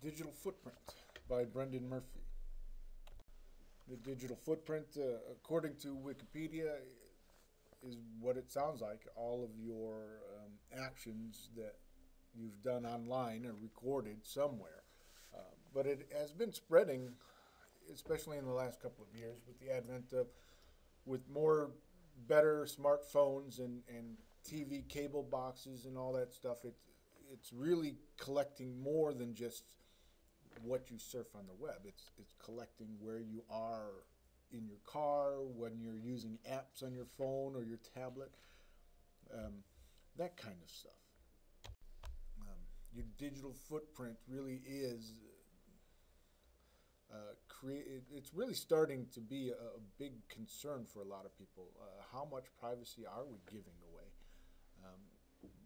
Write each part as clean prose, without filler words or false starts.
Digital Footprint by Brendan Murphy. The digital footprint, according to Wikipedia, is what it sounds like. All of your actions that you've done online are recorded somewhere. But it has been spreading, especially in the last couple of years, with the advent of, with more better smartphones and TV cable boxes and all that stuff. It's really collecting more than just what you surf on the web. It's collecting where you are in your car, when you're using apps on your phone or your tablet, that kind of stuff. Your digital footprint really is it's really starting to be a big concern for a lot of people. How much privacy are we giving away?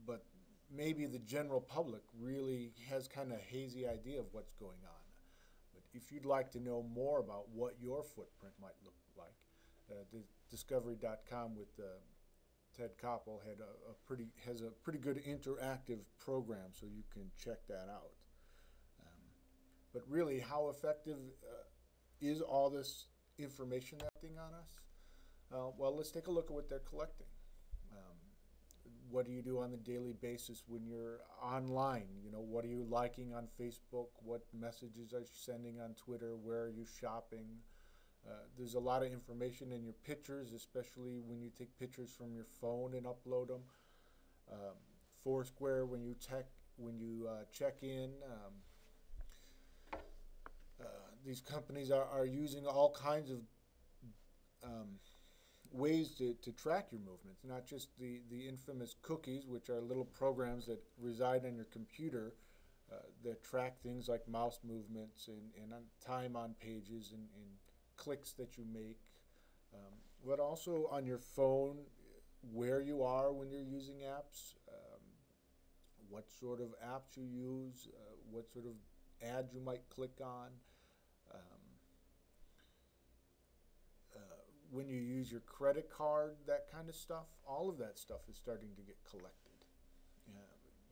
But maybe the general public really has kind of a hazy idea of what's going on. But if you'd like to know more about what your footprint might look like, Discovery.com with Ted Koppel has a pretty good interactive program, so you can check that out. But really, how effective is all this information they're collecting on us? Well, let's take a look at what they're collecting. What do you do on a daily basis when you're online? You know, what are you liking on Facebook? What messages are you sending on Twitter? Where are you shopping? There's a lot of information in your pictures, especially when you take pictures from your phone and upload them. Foursquare, when you check in. These companies are using all kinds of ways to track your movements, not just the infamous cookies, which are little programs that reside on your computer that track things like mouse movements and time on pages and clicks that you make, but also on your phone, where you are when you're using apps, what sort of apps you use, what sort of ads you might click on. When you use your credit card, that kind of stuff, all of that stuff is starting to get collected.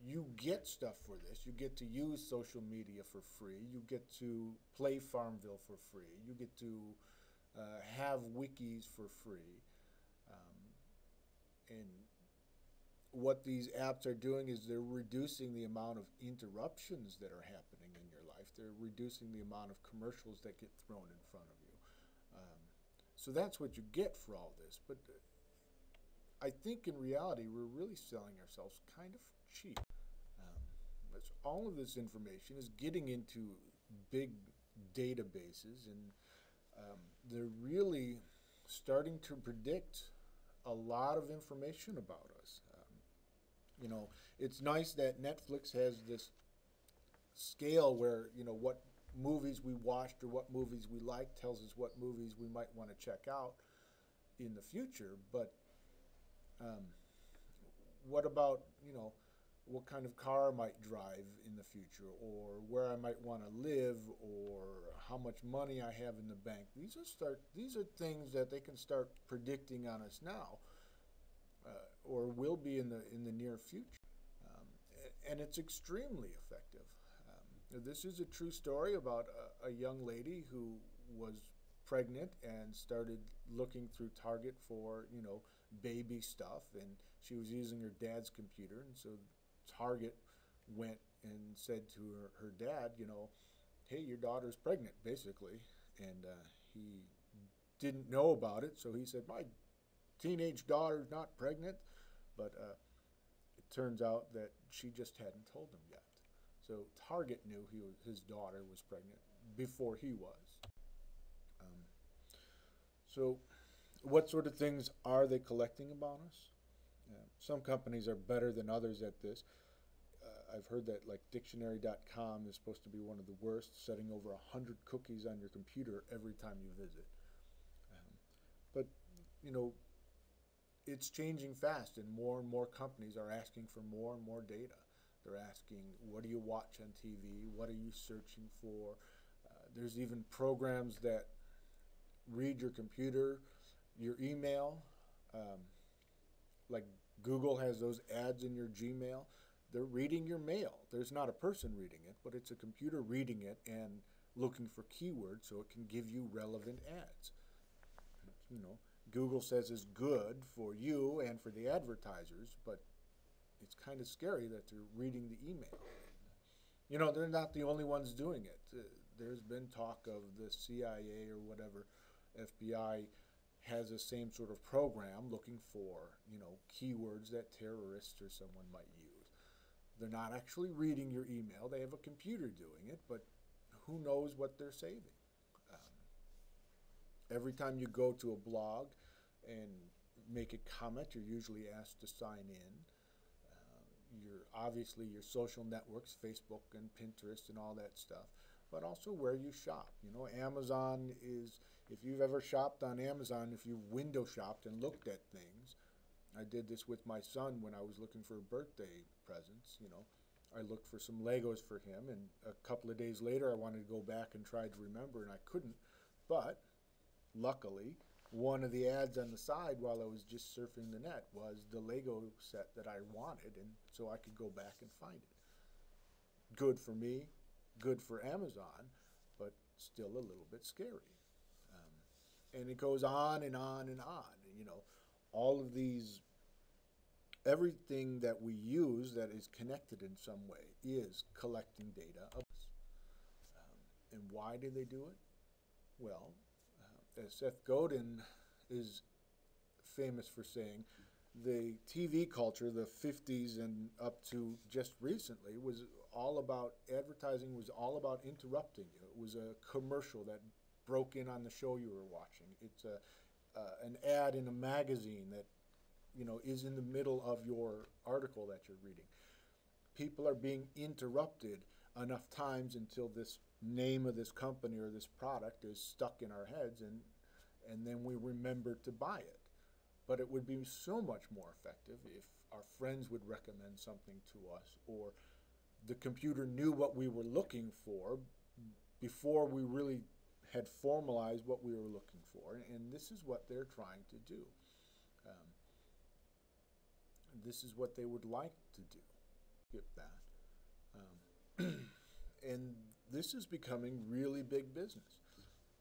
You get stuff for this. You get to use social media for free. You get to play Farmville for free. You get to have wikis for free. And what these apps are doing is they're reducing the amount of interruptions that are happening in your life. They're reducing the amount of commercials that get thrown in front of you. So that's what you get for all this. But I think in reality, we're really selling ourselves kind of cheap. All of this information is getting into big databases, and they're really starting to predict a lot of information about us. You know, it's nice that Netflix has this scale where, you know, what movies we watched or what movies we like tells us what movies we might want to check out in the future. But what about, you know, what kind of car I might drive in the future, or where I might want to live, or how much money I have in the bank? These are things that they can start predicting on us now, or will be in the near future, and it's extremely effective. This is a true story about a young lady who was pregnant and started looking through Target for, you know, baby stuff, and she was using her dad's computer, and so Target went and said to her dad, you know, hey, your daughter's pregnant, basically, and he didn't know about it, so he said, my teenage daughter's not pregnant, but it turns out that she just hadn't told him yet. So Target knew his daughter was pregnant before he was. So what sort of things are they collecting about us? Some companies are better than others at this. I've heard that like dictionary.com is supposed to be one of the worst, setting over 100 cookies on your computer every time you visit. But, you know, it's changing fast, and more companies are asking for more and more data. They're asking, what do you watch on TV? What are you searching for? There's even programs that read your computer, your email. Like Google has those ads in your Gmail. they're reading your mail. There's not a person reading it, but it's a computer reading it and looking for keywords so it can give you relevant ads. You know, Google says it's good for you and for the advertisers, but it's kind of scary that they're reading the email. You know, they're not the only ones doing it. There's been talk of the CIA or whatever, FBI has the same sort of program looking for, you know, keywords that terrorists or someone might use. They're not actually reading your email. They have a computer doing it, but who knows what they're saving. Every time you go to a blog and make a comment, you're usually asked to sign in. Obviously your social networks, Facebook and Pinterest and all that stuff, but also where you shop. You know, Amazon is, if you've ever shopped on Amazon, if you've window shopped and looked at things, I did this with my son when I was looking for birthday presents, you know. I looked for some Legos for him, and a couple of days later I wanted to go back and try to remember, and I couldn't. But luckily, one of the ads on the side while I was just surfing the net was the Lego set that I wanted, and so I could go back and find it. Good for me, good for Amazon, but still a little bit scary. And it goes on and on and on. You know, all of these, everything that we use that is connected in some way is collecting data of us. And why do they do it? Well, as Seth Godin is famous for saying, the TV culture, the 50s and up to just recently, was all about, advertising was all about interrupting you. It was a commercial that broke in on the show you were watching. It's an ad in a magazine that, you know, is in the middle of your article that you're reading. People are being interrupted enough times until this name of this company or this product is stuck in our heads, and then we remember to buy it. But it would be so much more effective if our friends would recommend something to us, or the computer knew what we were looking for before we really had formalized what we were looking for. And this is what they're trying to do. This is what they would like to do. Skip that. And this is becoming really big business.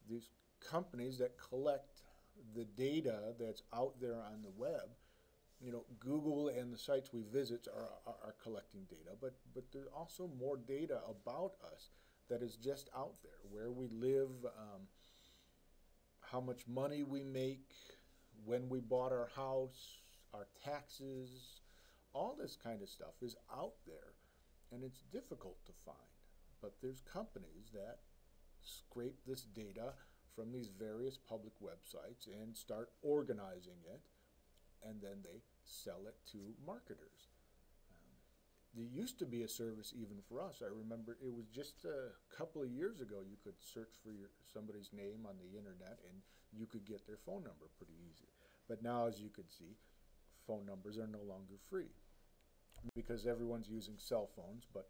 These companies that collect the data that's out there on the web, you know, Google and the sites we visit are collecting data, but there's also more data about us that is just out there, where we live, how much money we make, when we bought our house, our taxes, all this kind of stuff is out there, and it's difficult to find. But there's companies that scrape this data from these various public websites and start organizing it, and then they sell it to marketers. There used to be a service even for us. I remember it was just a couple of years ago you could search for somebody's name on the internet and you could get their phone number pretty easy. But now, as you could see, phone numbers are no longer free because everyone's using cell phones, but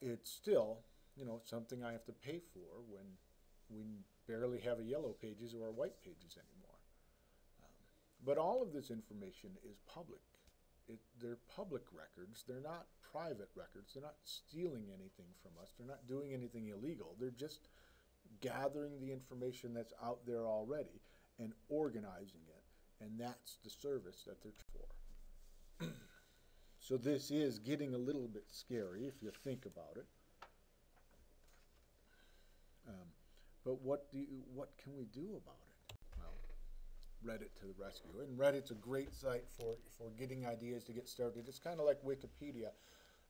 it's still, you know, something I have to pay for when we barely have a yellow pages or a white pages anymore. But all of this information is public. They're public records. They're not private records. They're not stealing anything from us. They're not doing anything illegal. They're just gathering the information that's out there already and organizing it. And that's the service that they're for. So this is getting a little bit scary if you think about it. But what can we do about it? Well, Reddit to the rescue. And Reddit's a great site for getting ideas to get started. It's kind of like Wikipedia.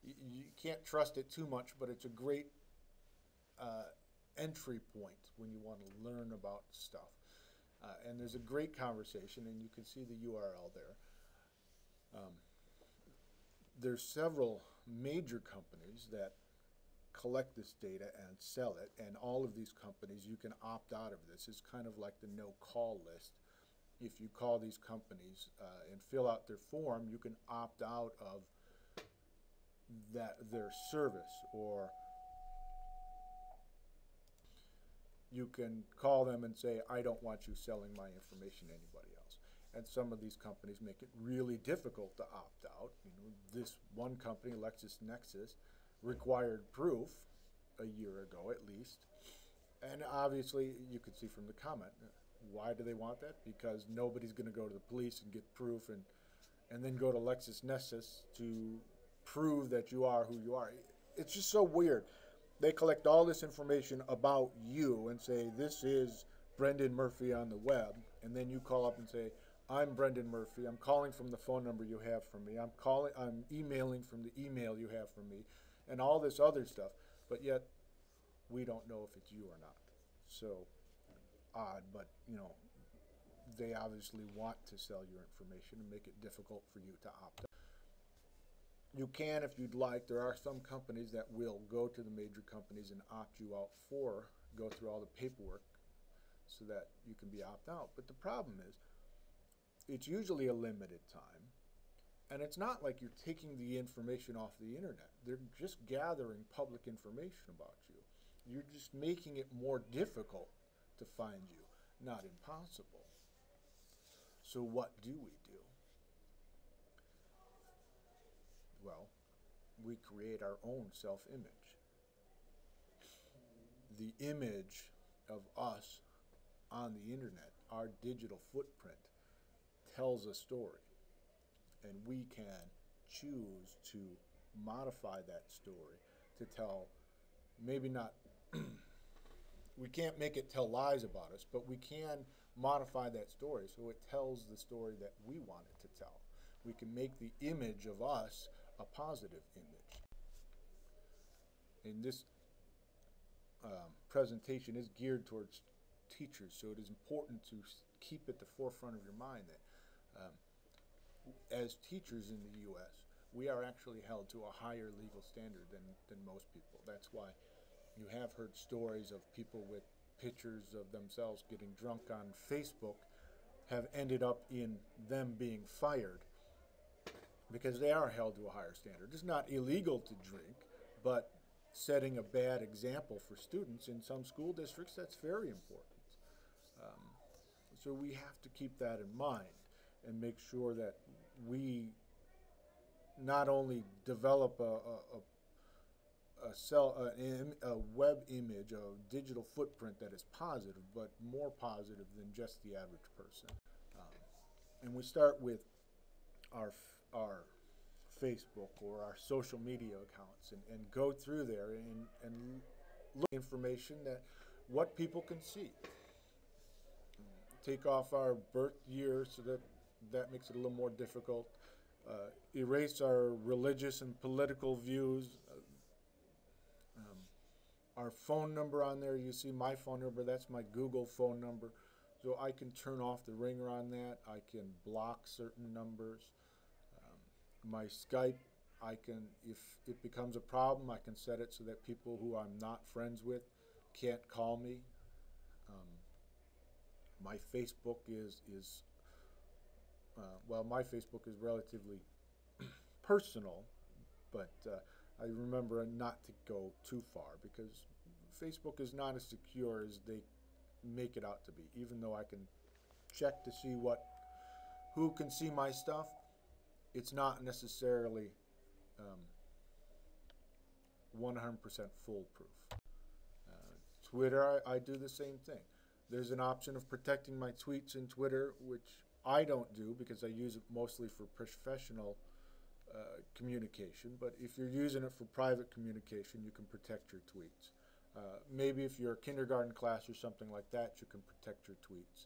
You can't trust it too much, but it's a great entry point when you want to learn about stuff. And there's a great conversation, and you can see the URL there. There's several major companies that collect this data and sell it, and all of these companies, you can opt out of this. It's kind of like the no-call list. If you call these companies and fill out their form, you can opt out of their service, or you can call them and say, I don't want you selling my information to anybody else. And some of these companies make it really difficult to opt out. You know, this one company, LexisNexis, required proof a year ago at least. And obviously, you could see from the comment, why do they want that? Because nobody's going to go to the police and get proof and then go to LexisNexis to prove that you are who you are. It's just so weird. They collect all this information about you and say, this is Brendan Murphy on the web. And then you call up and say, I'm Brendan Murphy. I'm calling from the phone number you have for me. I'm emailing from the email you have for me, and all this other stuff. But yet, we don't know if it's you or not. So odd, but you know, they obviously want to sell your information and make it difficult for you to opt out. You can, if you'd like. There are some companies that will go to the major companies and opt you out go through all the paperwork so that you can be opt out. But the problem is, it's usually a limited time, and it's not like you're taking the information off the internet. They're just gathering public information about you. You're just making it more difficult to find you, not impossible. So what do we do? Well, we create our own self-image. The image of us on the internet, our digital footprint, tells a story, and we can choose to modify that story to tell, maybe not, we can't make it tell lies about us, but we can modify that story so it tells the story that we want it to tell. We can make the image of us a positive image. And this presentation is geared towards teachers, so it is important to keep at the forefront of your mind that as teachers in the U.S., we are actually held to a higher legal standard than most people. That's why you have heard stories of people with pictures of themselves getting drunk on Facebook have ended up in them being fired because they are held to a higher standard. It's not illegal to drink, but setting a bad example for students in some school districts, that's very important. So we have to keep that in mind and make sure that we not only develop a web image, a digital footprint that is positive, but more positive than just the average person. And we start with our Facebook or our social media accounts and go through there and look at information that what people can see. Take off our birth year so that makes it a little more difficult. Erase our religious and political views. Our phone number on there, you see my phone number, that's my Google phone number. So I can turn off the ringer on that. I can block certain numbers. My Skype, I can, if it becomes a problem, I can set it so that people who I'm not friends with can't call me. My Facebook my Facebook is relatively personal, but I remember not to go too far because Facebook is not as secure as they make it out to be. Even though I can check to see who can see my stuff, it's not necessarily 100% foolproof. Twitter, I do the same thing. There's an option of protecting my tweets in Twitter, which I don't do because I use it mostly for professional communication. But if you're using it for private communication, you can protect your tweets. Maybe if you're a kindergarten class or something like that, you can protect your tweets.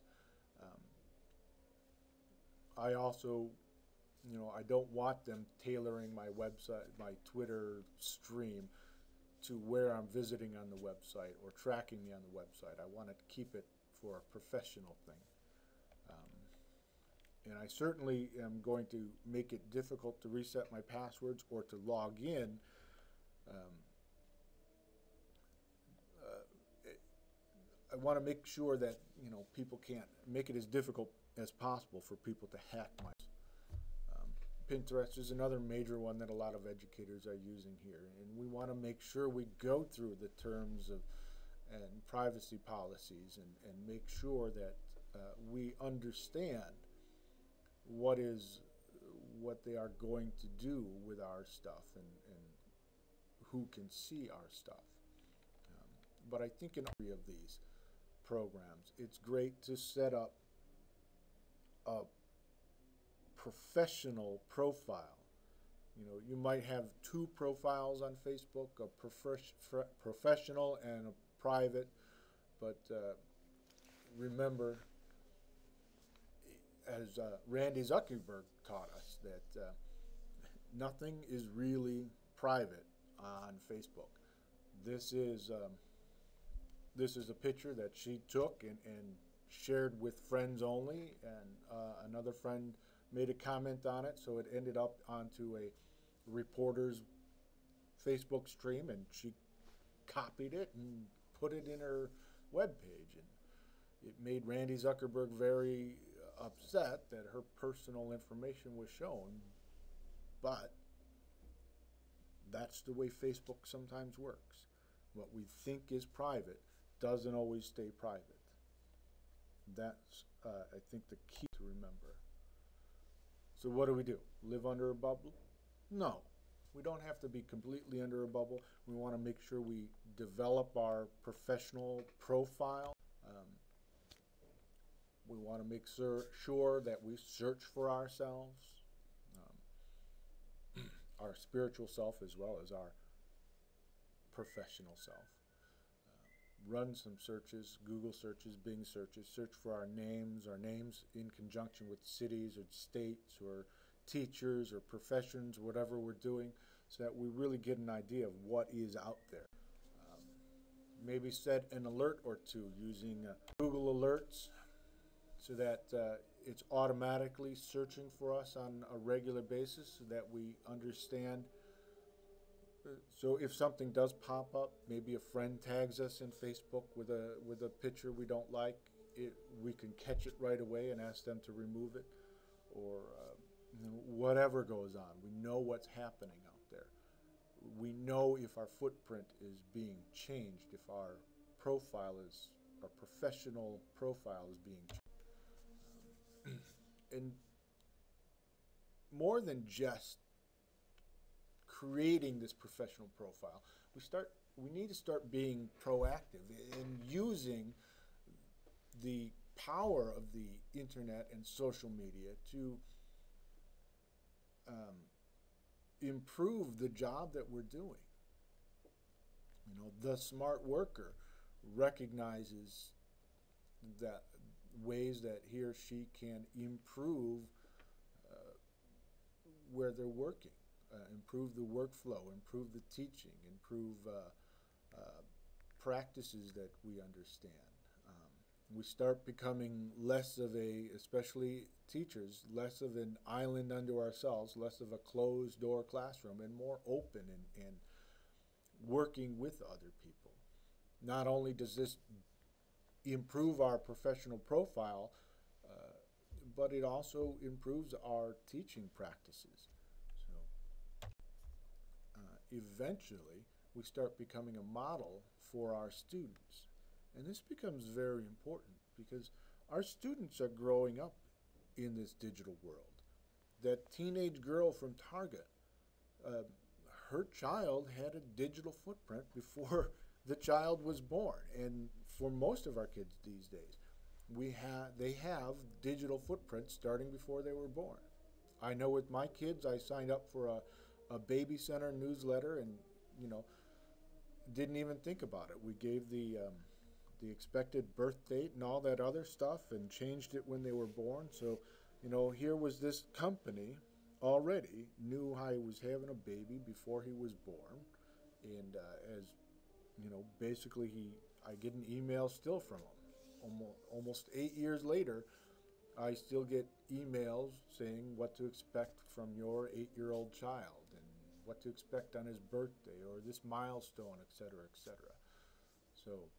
I also, I don't want them tailoring my website, my Twitter stream to where I'm visiting on the website or tracking me on the website. I want to keep it for a professional thing. And I certainly am going to make it difficult to reset my passwords or to log in. I want to make sure that people can't make it as difficult as possible for people to hack my. Pinterest is another major one that a lot of educators are using here, and we want to make sure we go through the terms of and privacy policies and make sure that we understand what they are going to do with our stuff, and who can see our stuff. But I think in all of these programs, it's great to set up a professional profile. You know, you might have two profiles on Facebook, a professional and a private, but remember, as Randy Zuckerberg taught us, that nothing is really private on Facebook. This is a picture that she took and shared with friends only, and another friend made a comment on it, so it ended up onto a reporter's Facebook stream, and she copied it and put it in her webpage, and it made Randy Zuckerberg very upset that her personal information was shown. But that's the way Facebook sometimes works. What we think is private doesn't always stay private. That's, I think, the key to remember. So what do? Live under a bubble? No. We don't have to be completely under a bubble. We want to make sure we develop our professional profile. We want to make sure that we search for ourselves, our spiritual self as well as our professional self. Run some searches, Google searches, Bing searches, search for our names in conjunction with cities or states or teachers or professions, whatever we're doing, so that we really get an idea of what is out there. Maybe set an alert or two using Google Alerts, so that it's automatically searching for us on a regular basis, so that we understand. So if something does pop up, maybe a friend tags us in Facebook with a picture we don't like, we can catch it right away and ask them to remove it, or whatever goes on. We know what's happening out there. We know if our footprint is being changed, if our professional profile is being changed. And more than just creating this professional profile, we need to start being proactive in using the power of the internet and social media to improve the job that we're doing. You know, the smart worker recognizes that ways that he or she can improve where they're working, improve the workflow, improve the teaching, improve practices that we understand. We start becoming less of especially teachers, less of an island unto ourselves, less of a closed door classroom, and more open and working with other people. Not only does this improve our professional profile, but it also improves our teaching practices. So eventually, we start becoming a model for our students. And this becomes very important because our students are growing up in this digital world. That teenage girl from Target, her child had a digital footprint before the child was born. And for most of our kids these days, they have digital footprints starting before they were born. I know with my kids, I signed up for a baby center newsletter, and didn't even think about it. We gave the expected birth date and all that other stuff, and changed it when they were born. So, here was this company already knew how he was having a baby before he was born, and basically I get an email still from him. Almost 8 years later, I still get emails saying what to expect from your 8-year-old child and what to expect on his birthday or this milestone, etc., etc. So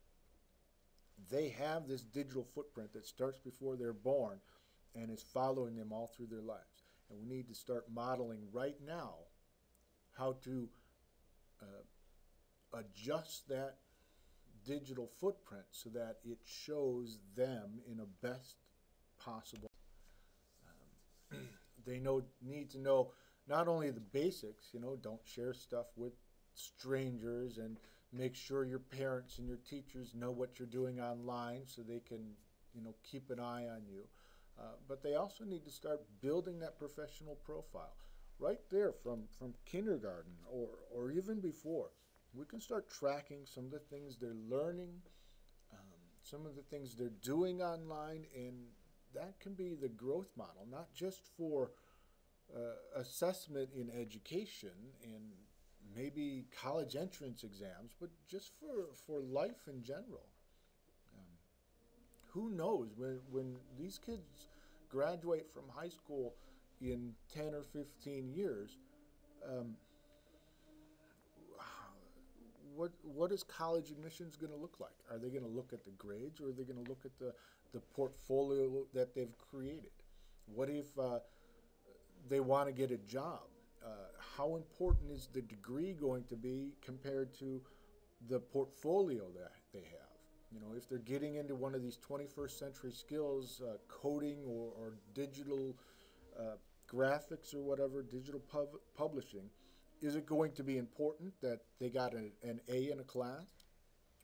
they have this digital footprint that starts before they're born and is following them all through their lives. And we need to start modeling right now how to adjust that digital footprint so that it shows them in a best possible. They need to know not only the basics, don't share stuff with strangers, and make sure your parents and your teachers know what you're doing online so they can, keep an eye on you. But they also need to start building that professional profile right there from kindergarten or even before. We can start tracking some of the things they're learning, some of the things they're doing online, and that can be the growth model, not just for assessment in education and maybe college entrance exams, but just for life in general. Um, who knows, when these kids graduate from high school in 10 or 15 years, um, what is college admissions going to look like? Are they going to look at the grades, or are they going to look at the portfolio that they've created? What if they want to get a job? How important is the degree going to be compared to the portfolio that they have? If they're getting into one of these 21st century skills, coding or digital graphics or whatever, digital publishing, is it going to be important that they got an A in a class?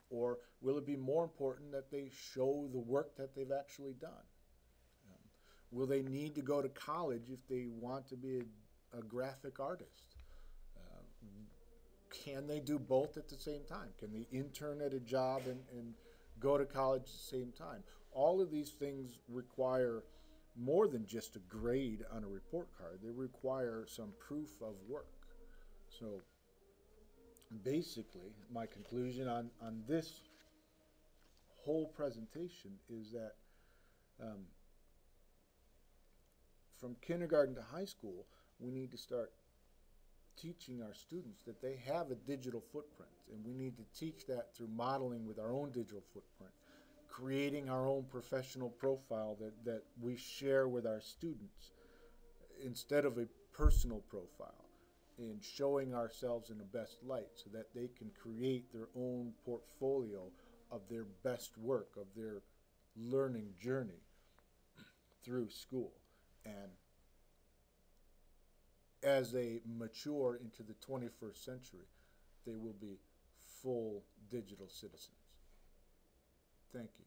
Or will it be more important that they show the work that they've actually done? Will they need to go to college if they want to be a graphic artist? Can they do both at the same time? Can they intern at a job and go to college at the same time? All of these things require more than just a grade on a report card. They require some proof of work. So basically, my conclusion on this whole presentation is that from kindergarten to high school, we need to start teaching our students that they have a digital footprint, and we need to teach that through modeling with our own digital footprint, creating our own professional profile that we share with our students instead of a personal profile, and showing ourselves in the best light so that they can create their own portfolio of their best work, of their learning journey through school. And as they mature into the 21st century, they will be full digital citizens. Thank you.